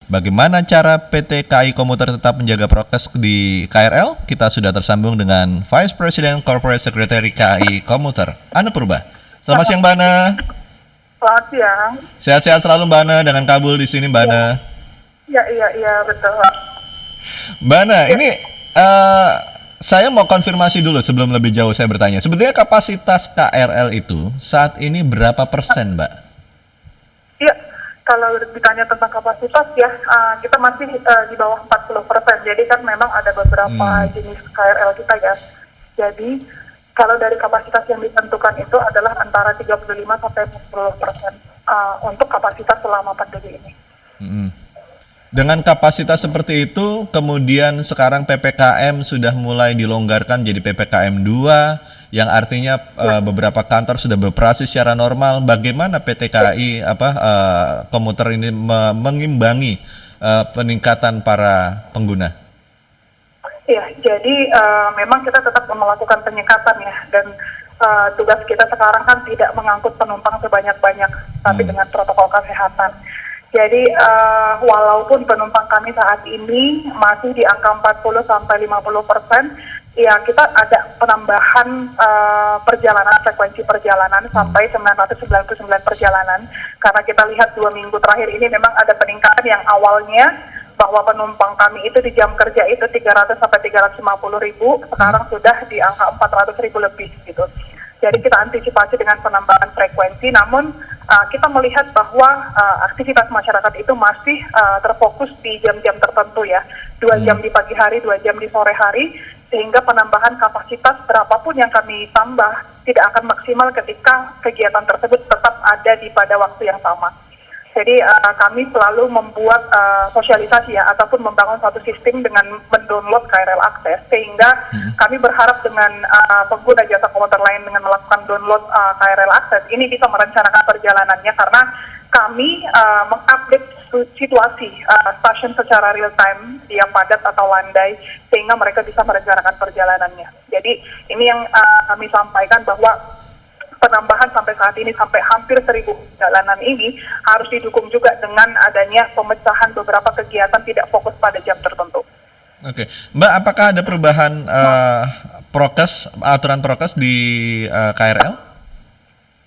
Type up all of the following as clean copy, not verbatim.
Bagaimana cara PT KAI Komuter tetap menjaga prokes di KRL? Kita sudah tersambung dengan Vice President Corporate Secretary KAI Komuter, Ana Purba. Selamat siang, Mbak Ana. Selamat siang. Sehat-sehat selalu, Mbak Ana, dengan kabul di sini, Mbak Ana. Iya, betul. Mbak Ana, ini saya mau konfirmasi dulu sebelum lebih jauh saya bertanya. Sebetulnya kapasitas KRL itu saat ini berapa persen, Mbak? Iya, kalau ditanya tentang kapasitas ya, kita masih di bawah 40%. Jadi kan memang ada beberapa jenis KRL kita ya. Jadi kalau dari kapasitas yang ditentukan itu adalah antara 35 sampai 40% untuk kapasitas selama pandemi ini. Dengan kapasitas seperti itu, kemudian sekarang PPKM sudah mulai dilonggarkan jadi PPKM 2, yang artinya beberapa kantor sudah beroperasi secara normal. Bagaimana PT KAI Komuter ini mengimbangi peningkatan para pengguna? Iya, jadi memang kita tetap melakukan penyekatan ya, dan tugas kita sekarang kan tidak mengangkut penumpang sebanyak-banyak, tapi dengan protokol kesehatan. Jadi walaupun penumpang kami saat ini masih di angka 40-50%, ya kita ada penambahan frekuensi perjalanan sampai 999 perjalanan, karena kita lihat 2 minggu terakhir ini memang ada peningkatan yang awalnya bahwa penumpang kami itu di jam kerja itu 300 sampai 350 ribu, sekarang sudah di angka 400 ribu lebih gitu. Jadi kita antisipasi dengan penambahan frekuensi, namun kita melihat bahwa aktivitas masyarakat itu masih terfokus di jam-jam tertentu ya, 2 jam di pagi hari, 2 jam di sore hari, sehingga penambahan kapasitas berapapun yang kami tambah tidak akan maksimal ketika kegiatan tersebut tetap ada pada waktu yang sama. Jadi kami selalu membuat sosialisasi ya, ataupun membangun satu sistem dengan mendownload KRL Akses, sehingga kami berharap dengan pengguna jasa komuter lain dengan melakukan download KRL Akses ini bisa merencanakan perjalanannya, karena kami mengupdate situasi stasiun secara real time, dia padat atau landai, sehingga mereka bisa merencanakan perjalanannya. Jadi ini yang kami sampaikan, bahwa penambahan sampai saat ini sampai hampir 1.000 perjalanan ini harus didukung juga dengan adanya pemecahan beberapa kegiatan tidak fokus pada jam tertentu. Oke, Mbak, apakah ada perubahan aturan prokes di KRL?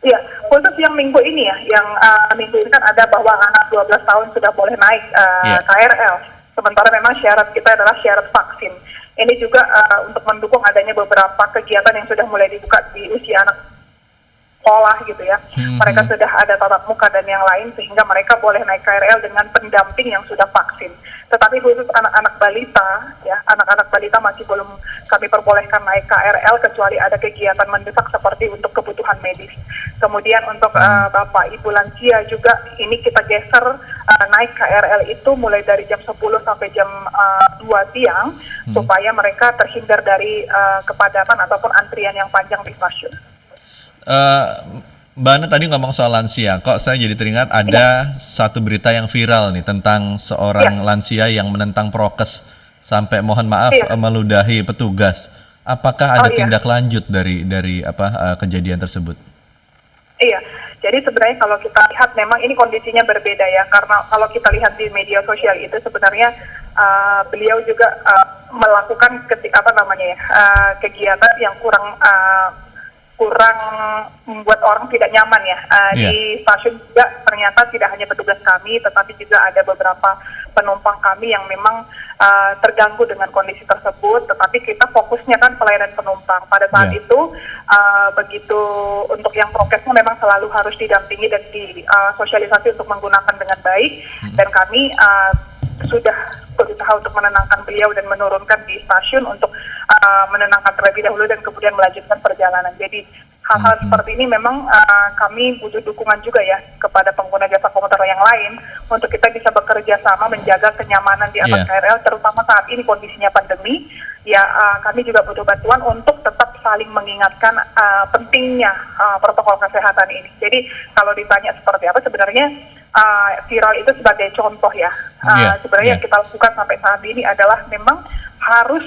Iya, khusus yang minggu ini ya, yang minggu ini kan ada bahwa anak 12 tahun sudah boleh naik KRL, sementara memang syarat kita adalah syarat vaksin. Ini juga untuk mendukung adanya beberapa kegiatan yang sudah mulai dibuka di usia anak sekolah gitu ya. Mereka sudah ada tatap muka dan yang lain, sehingga mereka boleh naik KRL dengan pendamping yang sudah vaksin. Tetapi khusus anak-anak balita ya, anak-anak balita masih belum kami perbolehkan naik KRL kecuali ada kegiatan mendesak seperti untuk kebutuhan medis. Kemudian untuk bapak ibu lansia juga ini kita geser naik KRL itu mulai dari jam 10 sampai jam 2 siang supaya mereka terhindar dari kepadatan ataupun antrian yang panjang di stasiun. Mbak Ana tadi ngomong soal lansia, kok saya jadi teringat ada satu berita yang viral nih tentang seorang lansia yang menentang prokes sampai mohon maaf meludahi petugas. Apakah ada tindak lanjut dari kejadian tersebut? Iya, jadi sebenarnya kalau kita lihat memang ini kondisinya berbeda ya, karena kalau kita lihat di media sosial itu sebenarnya beliau juga melakukan kegiatan yang kurang membuat orang tidak nyaman ya. Di stasiun juga ternyata tidak hanya petugas kami, tetapi juga ada beberapa penumpang kami yang memang terganggu dengan kondisi tersebut, tetapi kita fokusnya kan pelayanan penumpang. Pada saat itu begitu untuk yang prokesnya memang selalu harus didampingi dan disosialisasi untuk menggunakan dengan baik, dan kami sudah berusaha untuk menenangkan beliau dan menurunkan di stasiun untuk menenangkan terlebih dahulu dan kemudian melanjutkan perjalanan. Jadi hal-hal seperti ini memang kami butuh dukungan juga ya kepada pengguna jasa komuter yang lain untuk kita bisa bekerja sama menjaga kenyamanan di atas KRL, terutama saat ini kondisinya pandemi. Ya kami juga butuh bantuan untuk tetap saling mengingatkan pentingnya protokol kesehatan ini. Jadi kalau ditanya seperti apa, sebenarnya viral itu sebagai contoh ya. Sebenarnya yang kita lakukan sampai saat ini adalah memang harus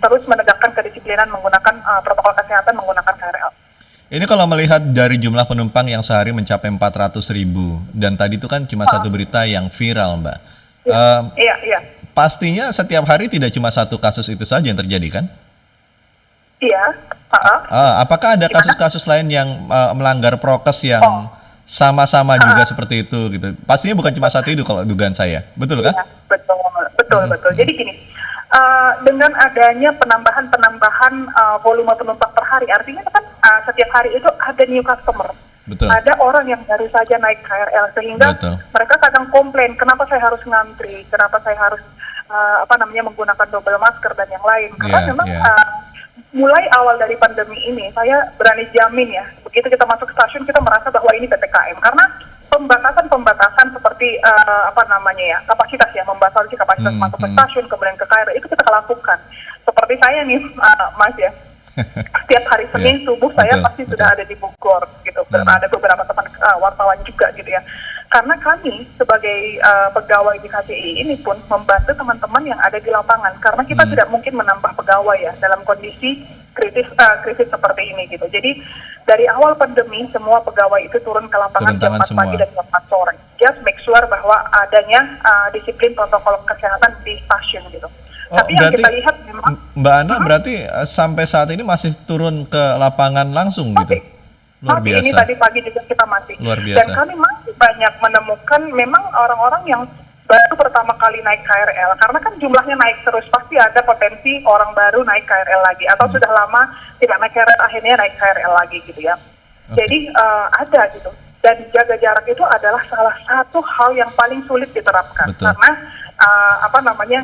terus menegakkan kedisiplinan menggunakan protokol kesehatan menggunakan KRL. Ini kalau melihat dari jumlah penumpang yang sehari mencapai 400.000 dan tadi itu kan cuma satu berita yang viral, Mbak. Iya, Eh, iya, iya. Pastinya setiap hari tidak cuma satu kasus itu saja yang terjadi kan? Iya, heeh. Apakah ada Gimana? kasus-kasus lain yang melanggar prokes yang Oh, sama-sama juga seperti itu gitu? Pastinya bukan cuma satu itu kalau dugaan saya, betul kan? iya, betul, betul, Mm-mm, betul. Jadi gini, dengan adanya penambahan volume penumpang per hari, artinya kan setiap hari itu ada new customer. betul, Ada orang yang baru saja naik KRL sehingga betul. mereka kadang komplain, kenapa saya harus ngantri, kenapa saya harus menggunakan double masker dan yang lain. Karena Iya, memang iya. mulai awal dari pandemi ini, saya berani jamin ya, begitu kita masuk stasiun kita merasa bahwa ini PPKM karena pembatasan seperti kapasitas ya, membatasi kapasitas masuk ke stasiun kemudian ke KRL itu kita lakukan. Seperti saya nih, Mas ya. Setiap hari Senin Iya, subuh saya betul, pasti betul. sudah ada di Bogor gitu. Ada beberapa teman wartawan juga gitu ya. Karena kami sebagai pegawai di KCI ini pun membantu teman-teman yang ada di lapangan karena kita tidak mungkin menambah pegawai ya dalam kondisi krisis seperti ini gitu. Jadi dari awal pandemi semua pegawai itu turun ke lapangan Turun jam tangan 4 pagi semua. dan jam 4 sore. Just make sure bahwa adanya disiplin protokol kesehatan di stasiun gitu. Oh, Tapi yang berarti kita lihat memang Mbak Ana berarti sampai saat ini masih turun ke lapangan langsung gitu? Luar Masih, ini biasa, tadi pagi juga kita masih. luar Dan biasa. kami masih banyak menemukan memang orang-orang yang baru pertama kali naik KRL. Karena kan jumlahnya naik terus, pasti ada potensi orang baru naik KRL lagi. Atau sudah lama tidak naik KRL, akhirnya naik KRL lagi gitu ya. Oke. Jadi ada gitu. Dan jaga jarak itu adalah salah satu hal yang paling sulit diterapkan. Betul. Karena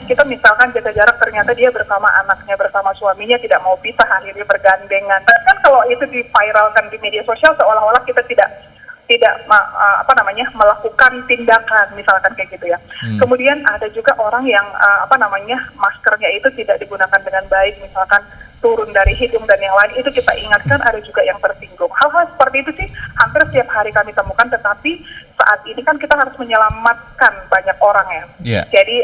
kita misalkan jaga jarak ternyata dia bersama anaknya, bersama suaminya tidak mau pisah, akhirnya bergandengan. Tapi kan kalau itu diviralkan di media sosial seolah-olah kita tidak melakukan tindakan misalkan kayak gitu ya. Kemudian ada juga orang yang maskernya itu tidak digunakan dengan baik, misalkan turun dari hidung dan yang lain, itu kita ingatkan ada juga yang tersinggung. Hal-hal seperti itu sih hampir setiap hari kami temukan, tetapi saat ini kan kita harus menyelamatkan banyak orang ya. Iya. Jadi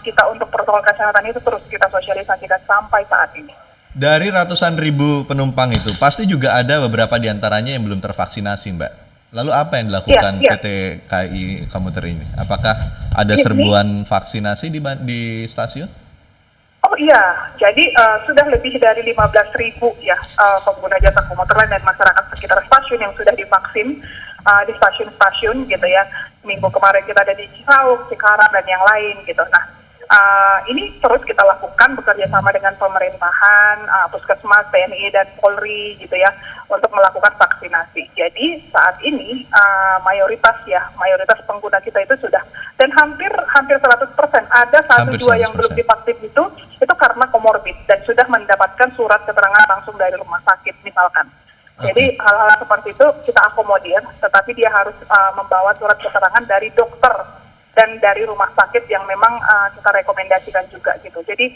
kita untuk protokol kesehatan itu terus kita sosialisasikan sampai saat ini. Dari ratusan ribu penumpang itu, pasti juga ada beberapa di antaranya yang belum tervaksinasi, Mbak. Lalu apa yang dilakukan Iya, iya. PT KAI Komuter ini? Apakah ada Ini- serbuan vaksinasi di stasiun? Oh iya, jadi sudah lebih dari 15.000 ya pengguna jasa komuter lain dan masyarakat sekitar stasiun yang sudah divaksin di stasiun-stasiun gitu ya. Minggu kemarin kita ada di Cisauk, Cikarang dan yang lain gitu. Nah, ini terus kita lakukan bekerja sama dengan pemerintahan, Puskesmas, TNI dan Polri gitu ya untuk melakukan vaksinasi. Jadi saat ini mayoritas pengguna kita itu sudah dan hampir 100%. Ada Hampir 1-2 yang belum 100%. divaksin itu karena komorbid dan sudah mendapatkan surat keterangan langsung dari rumah sakit misalkan. Jadi hal-hal seperti itu kita akomodir, tetapi dia harus membawa surat keterangan dari dokter dan dari rumah sakit yang memang kita rekomendasikan juga gitu. Jadi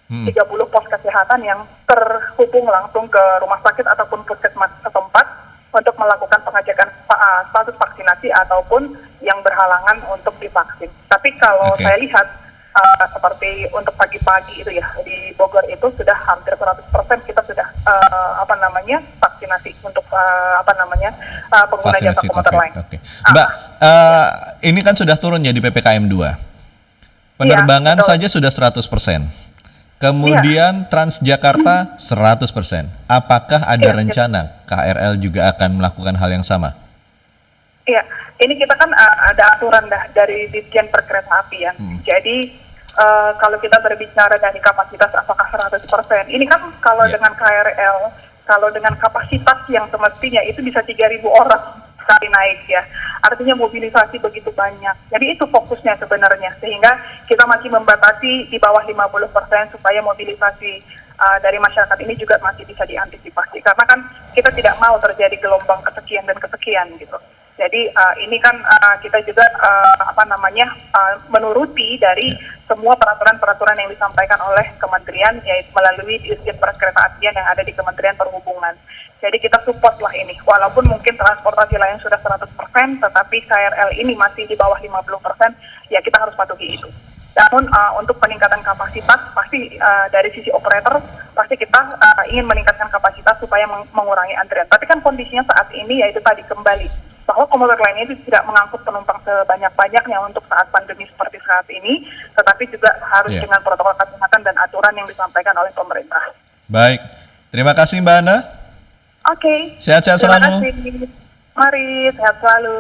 30 pos kesehatan yang terhubung langsung ke rumah sakit ataupun puskesmas setempat untuk melakukan pengecekan status vaksinasi ataupun yang berhalangan untuk divaksin. Tapi kalau Oke. saya lihat seperti untuk pagi-pagi itu ya di Bogor itu sudah hampir 100% kita sudah vaksinasi untuk pengguna jasa Vaksinasi komuter COVID. lain. Oke. Mbak, ini kan sudah turun ya di PPKM 2. Penerbangan betul. saja sudah 100%. Kemudian Transjakarta 100%. Apakah ada Iya, rencana KRL juga akan melakukan hal yang sama? Iya, ini kita kan ada aturan dari Ditjen Perkereta Api ya. Jadi kalau kita berbicara dari kapasitas apakah 100%, ini kan kalau Iya. dengan KRL, kalau dengan kapasitas yang semestinya itu bisa 3.000 orang sekali naik ya. Artinya mobilisasi begitu banyak. Jadi itu fokusnya sebenarnya. Sehingga kita masih membatasi di bawah 50% supaya mobilisasi dari masyarakat ini juga masih bisa diantisipasi. Karena kan kita tidak mau terjadi gelombang kesekian dan kesekian gitu. Jadi ini kan kita juga menuruti dari semua peraturan-peraturan yang disampaikan oleh kementerian, yaitu melalui Ditjen Perkeretaapian yang ada di Kementerian Perhubungan. Jadi kita support lah ini, walaupun mungkin transportasi lain sudah 100%, tetapi KRL ini masih di bawah 50%, ya kita harus patuhi itu. Namun untuk peningkatan kapasitas pasti dari sisi operator pasti kita ingin meningkatkan kapasitas supaya mengurangi antrian. Tapi kan kondisinya saat ini yaitu tadi kembali bahwa komuter lain itu tidak mengangkut penumpang sebanyak-banyaknya untuk saat pandemi seperti saat ini, tetapi juga harus dengan protokol kesehatan dan aturan yang disampaikan oleh pemerintah. Baik, terima kasih Mbak Ana. Oke. Sehat-sehat Terima selalu. kasih. Mari, sehat selalu.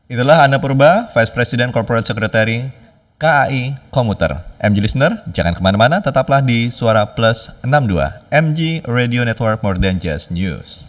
Itulah Ana Purba, Vice President Corporate Secretary KAI Komuter. MG Listener, jangan kemana-mana, tetaplah di Suara Plus 62, MG Radio Network More Than Just News.